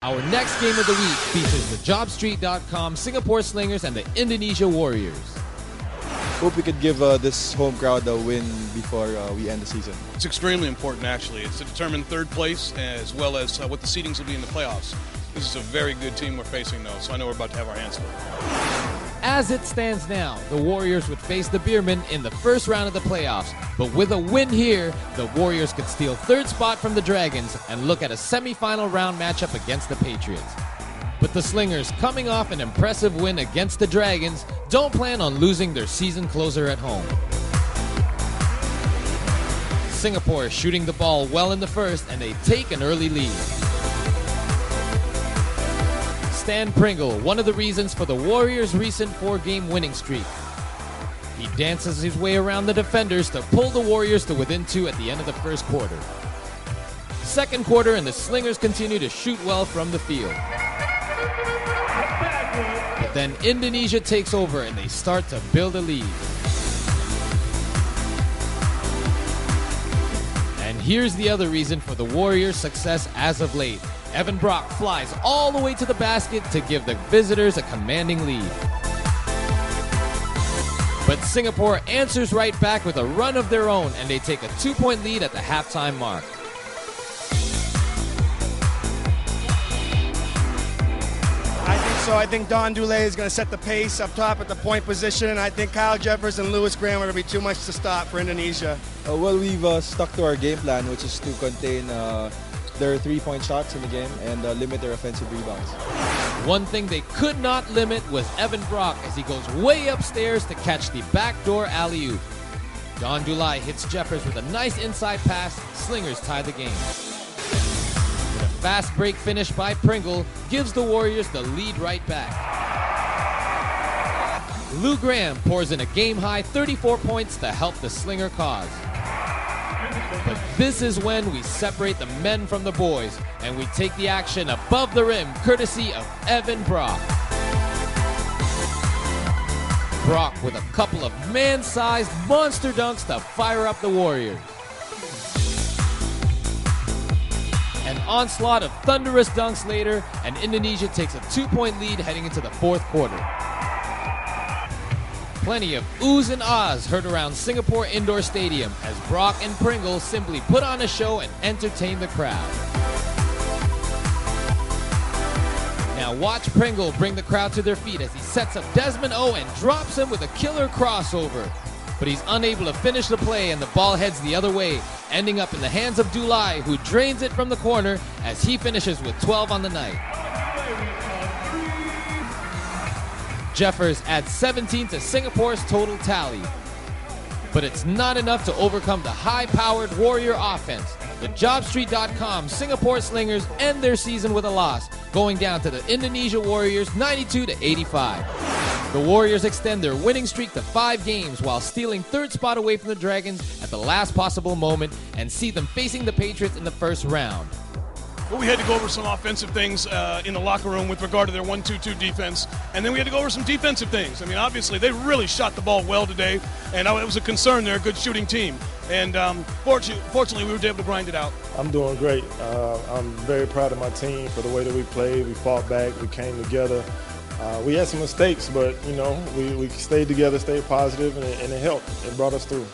Our next game of the week features the JobStreet.com Singapore Slingers and the Indonesia Warriors. Hope we could give this home crowd a win before we end the season. It's extremely important, actually. It's to determine third place as well as what the seedings will be in the playoffs. This is a very good team we're facing, though, so I know we're about to have our hands full. As it stands now, the Warriors would face the Beermen in the first round of the playoffs. But with a win here, the Warriors could steal third spot from the Dragons and look at a semifinal round matchup against the Patriots. But the Slingers, coming off an impressive win against the Dragons, don't plan on losing their season closer at home. Singapore is shooting the ball well in the first, and they take an early lead. Stan Pringle, one of the reasons for the Warriors' recent 4-game winning streak. He dances his way around the defenders to pull the Warriors to within 2 at the end of the first quarter. Second quarter, and the Slingers continue to shoot well from the field. But then Indonesia takes over and they start to build a lead. And here's the other reason for the Warriors' success as of late. Evan Brock flies all the way to the basket to give the visitors a commanding lead. But Singapore answers right back with a run of their own, and they take a 2-point lead at the halftime mark. I think Don Dulé is going to set the pace up top at the point position, and I think Kyle Jeffers and Lewis Graham are going to be too much to stop for Indonesia. Well, we've stuck to our game plan, which is to contain their 3-point shots in the game and limit their offensive rebounds. One thing they could not limit was Evan Brock as he goes way upstairs to catch the backdoor alley-oop. Don Dulé hits Jeffers with a nice inside pass. Slingers tie the game. But a fast break finish by Pringle gives the Warriors the lead right back. Lou Graham pours in a game-high 34 points to help the Slinger cause. But this is when we separate the men from the boys, and we take the action above the rim, courtesy of Evan Brock. Brock with a couple of man-sized monster dunks to fire up the Warriors. An onslaught of thunderous dunks later, and Indonesia takes a 2-point lead heading into the fourth quarter. Plenty of oohs and ahs heard around Singapore Indoor Stadium as Brock and Pringle simply put on a show and entertain the crowd. Now watch Pringle bring the crowd to their feet as he sets up Desmond O and drops him with a killer crossover. But he's unable to finish the play and the ball heads the other way, ending up in the hands of Dulé, who drains it from the corner as he finishes with 12 on the night. Jeffers adds 17 to Singapore's total tally. But it's not enough to overcome the high-powered Warrior offense. The JobStreet.com Singapore Slingers end their season with a loss, going down to the Indonesia Warriors 92-85. The Warriors extend their winning streak to 5 games while stealing third spot away from the Dragons at the last possible moment and see them facing the Patriots in the first round. Well, we had to go over some offensive things in the locker room with regard to their 1-2-2 defense, and then we had to go over some defensive things. I mean, obviously, they really shot the ball well today, and it was a concern. They're a good shooting team, and fortunately, we were able to grind it out. I'm doing great. I'm very proud of my team for the way that we played. We fought back. We came together. We had some mistakes, but, you know, we stayed together, stayed positive, and it helped. It brought us through.